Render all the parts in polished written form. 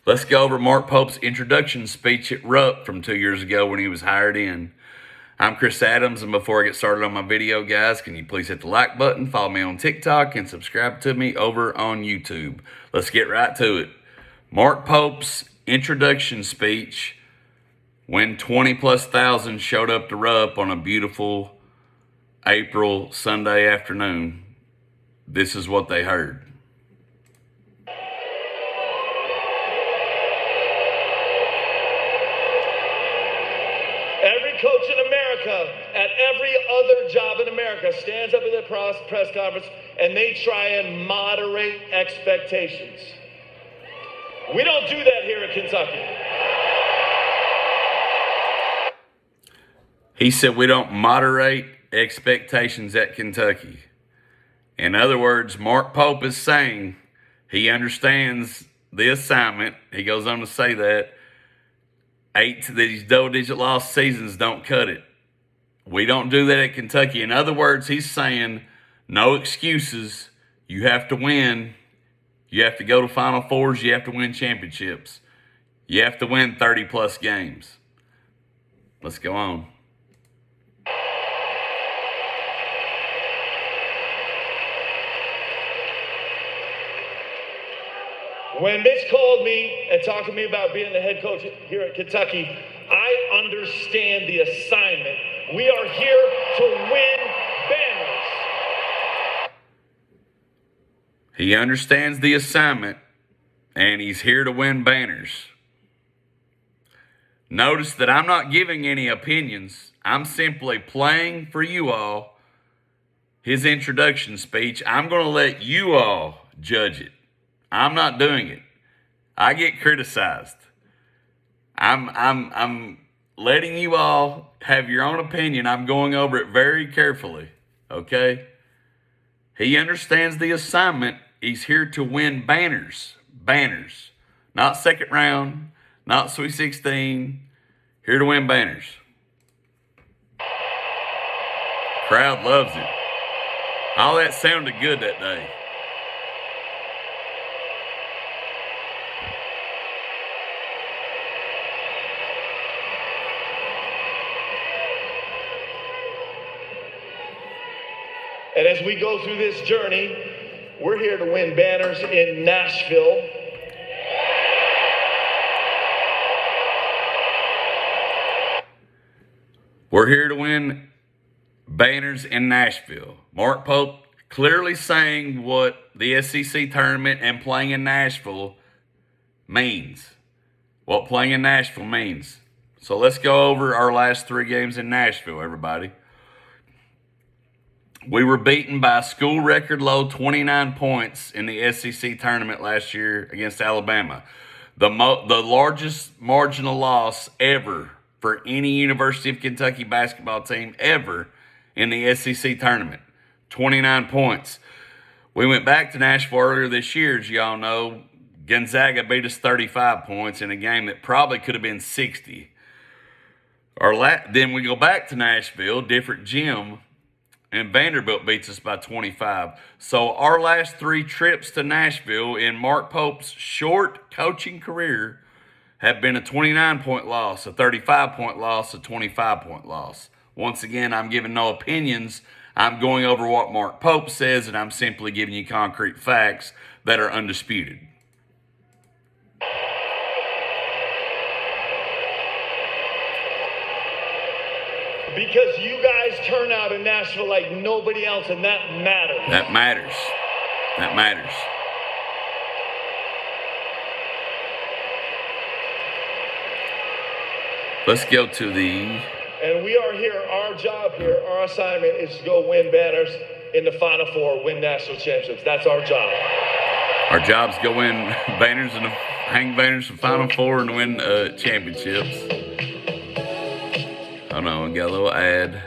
Let's go over Mark Pope's introduction speech at Rupp from 2 years ago when he was hired in. I'm Chris Adams, and before I get started on my video, guys, can you please hit the like button, follow me on TikTok, and subscribe to me over on YouTube. Let's get right to it. Mark Pope's introduction speech when 20+ thousand showed up to Rupp on a beautiful April Sunday afternoon. This is what they heard. Every coach in America, at every other job in America, stands up at the press conference and they try and moderate expectations. We don't do that here at Kentucky. He said we don't moderate expectations at Kentucky. In other words, Mark Pope is saying he understands the assignment. He goes on to say that these double-digit loss seasons don't cut it. We don't do that at Kentucky. In other words, he's saying no excuses. You have to win. You have to go to Final Fours. You have to win championships. You have to win 30+ games. Let's go on. When Mitch called me and talked to me about being the head coach here at Kentucky, I understand the assignment. We are here to win banners. He understands the assignment, and he's here to win banners. Notice that I'm not giving any opinions. I'm simply playing for you all his introduction speech. I'm going to let you all judge it. I'm not doing it. I get criticized. I'm letting you all have your own opinion. I'm going over it very carefully, okay? He understands the assignment. He's here to win banners. Banners. Not second round, not Sweet 16. Here to win banners. Crowd loves it. All that sounded good that day. And as we go through this journey, we're here to win banners in Nashville. We're here to win banners in Nashville. Mark Pope clearly saying what the SEC tournament and playing in Nashville means. What playing in Nashville means. So let's go over our last 3 games in Nashville, everybody. We were beaten by a school record low 29 points in the SEC tournament last year against Alabama. The largest marginal loss ever for any University of Kentucky basketball team ever in the SEC tournament. 29 points. We went back to Nashville earlier this year, as y'all know. Gonzaga beat us 35 points in a game that probably could have been 60. Then we go back to Nashville, different gym, and Vanderbilt beats us by 25. So our last 3 trips to Nashville in Mark Pope's short coaching career have been a 29-point loss, a 35-point loss, a 25-point loss. Once again, I'm giving no opinions. I'm going over what Mark Pope says, and I'm simply giving you concrete facts that are undisputed. Because you guys turn out in Nashville like nobody else, and that matters. That matters. That matters. Let's go to the... And we are here, our job here, our assignment is to go win banners in the Final Four, win national championships. That's our job. Our job's go win banners and hang banners in the Final Four and win championships. Hold on, we got a little ad.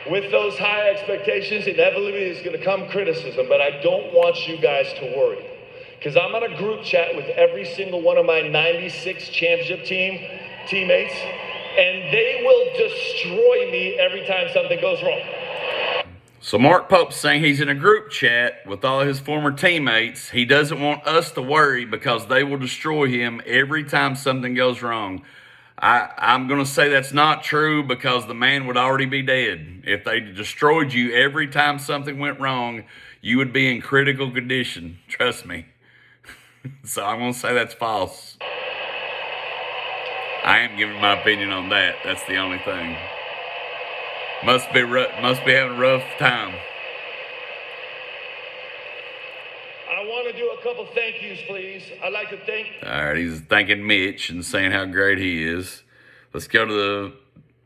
With those high expectations, inevitably is going to come criticism, but I don't want you guys to worry. Because I'm on a group chat with every single one of my 96 championship teammates, and they will destroy me every time something goes wrong. So Mark Pope's saying he's in a group chat with all his former teammates. He doesn't want us to worry because they will destroy him every time something goes wrong. I'm going to say that's not true because the man would already be dead. If they destroyed you every time something went wrong, you would be in critical condition. Trust me. So I'm going to say that's false. I am giving my opinion on that. That's the only thing. Must be having a rough time. I want to do a couple thank yous, please. I'd like to thank. All right, he's thanking Mitch and saying how great he is. Let's go to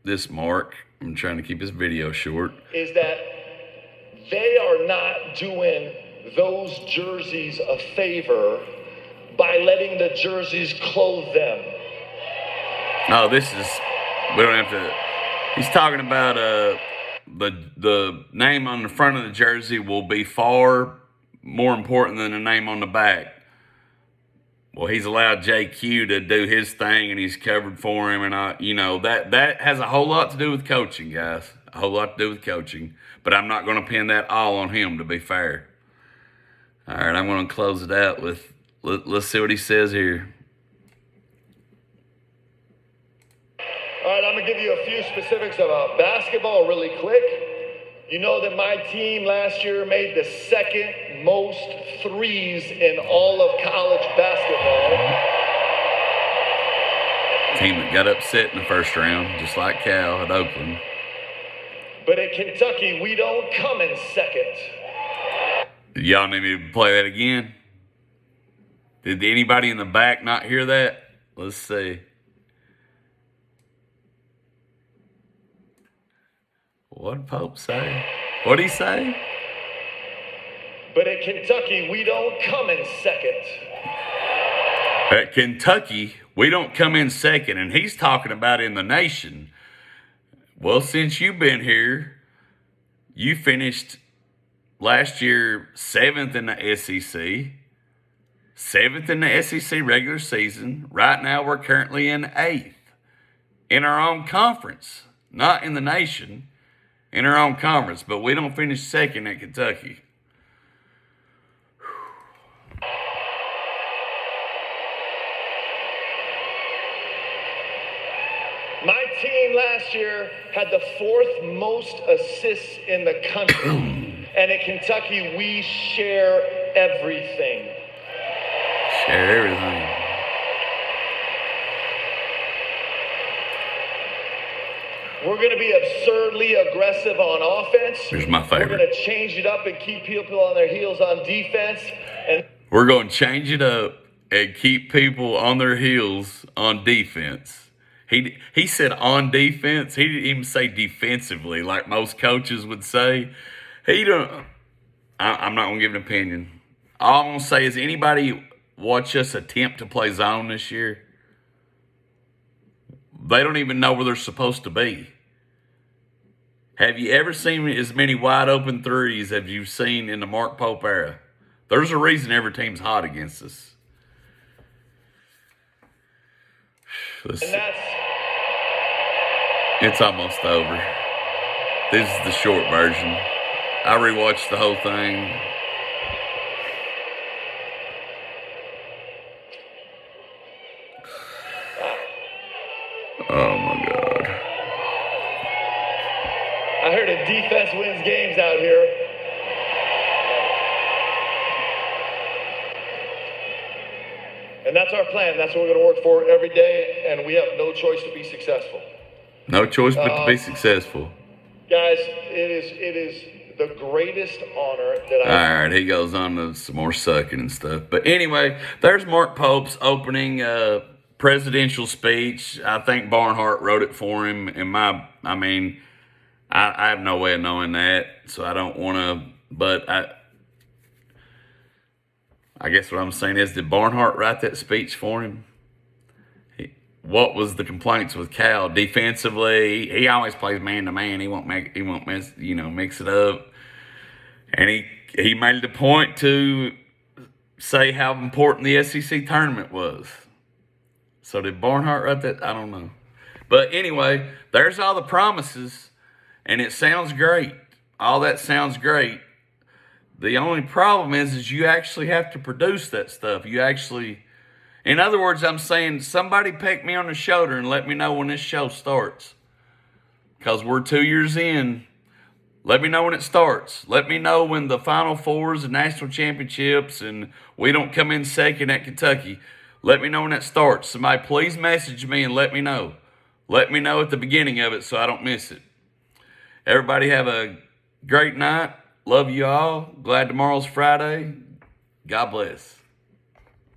this Mark. I'm trying to keep this video short. Is that they are not doing those jerseys a favor by letting the jerseys clothe them. Oh, we don't have to. He's talking about the name on the front of the jersey will be far more important than the name on the back. Well, he's allowed JQ to do his thing, and he's covered for him, and that has a whole lot to do with coaching, guys. A whole lot to do with coaching, but I'm not going to pin that all on him. To be fair. All right, I'm going to close it out with. Let's see what he says here. All right, I'm going to give you a few specifics about basketball really quick. You know that my team last year made the second most threes in all of college basketball. Team that got upset in the first round, just like Cal at Oakland. But at Kentucky, we don't come in second. Y'all need me to play that again? Did anybody in the back not hear that? Let's see. What did Pope say? What did he say? But at Kentucky, we don't come in second. At Kentucky, we don't come in second, and he's talking about in the nation. Well, since you've been here, you finished last year 7th in the SEC, 7th in the SEC regular season. Right now, we're currently in 8th in our own conference, not in the nation. In our own conference, but we don't finish second at Kentucky. My team last year had the 4th most assists in the country. And at Kentucky, we share everything. Share everything. We're going to be absurdly aggressive on offense. Here's my favorite. We're going to change it up and keep people on their heels on defense. And we're going to change it up and keep people on their heels on defense. He said on defense. He didn't even say defensively like most coaches would say. I'm not going to give an opinion. All I'm going to say is anybody watch us attempt to play zone this year? They don't even know where they're supposed to be. Have you ever seen as many wide open threes as you've seen in the Mark Pope era? There's a reason every team's hot against us. It's almost over. This is the short version. I rewatched the whole thing. Oh my God. I heard a defense wins games out here. And that's our plan. That's what we're going to work for every day. And we have no choice to be successful. No choice but to be successful. Guys, it is the greatest honor that All right, he goes on to some more sucking and stuff. But anyway, there's Mark Pope's opening presidential speech. I think Barnhart wrote it for him. I have no way of knowing that, so I don't want to. But I guess what I'm saying is, did Barnhart write that speech for him? What was the complaints with Cal defensively? He always plays man to man. He won't mix it up. And he made the point to say how important the SEC tournament was. So did Barnhart write that? I don't know. But anyway, there's all the promises, and it sounds great. all that sounds great. The only problem is you actually have to produce that stuff. In other words, I'm saying somebody peck me on the shoulder and let me know when this show starts. Because we're 2 years in. Let me know when it starts. Let me know when the Final Fours and national championships and we don't come in second at Kentucky. Let me know when that starts. Somebody please message me and let me know. Let me know at the beginning of it so I don't miss it. Everybody have a great night. Love you all. Glad tomorrow's Friday. God bless.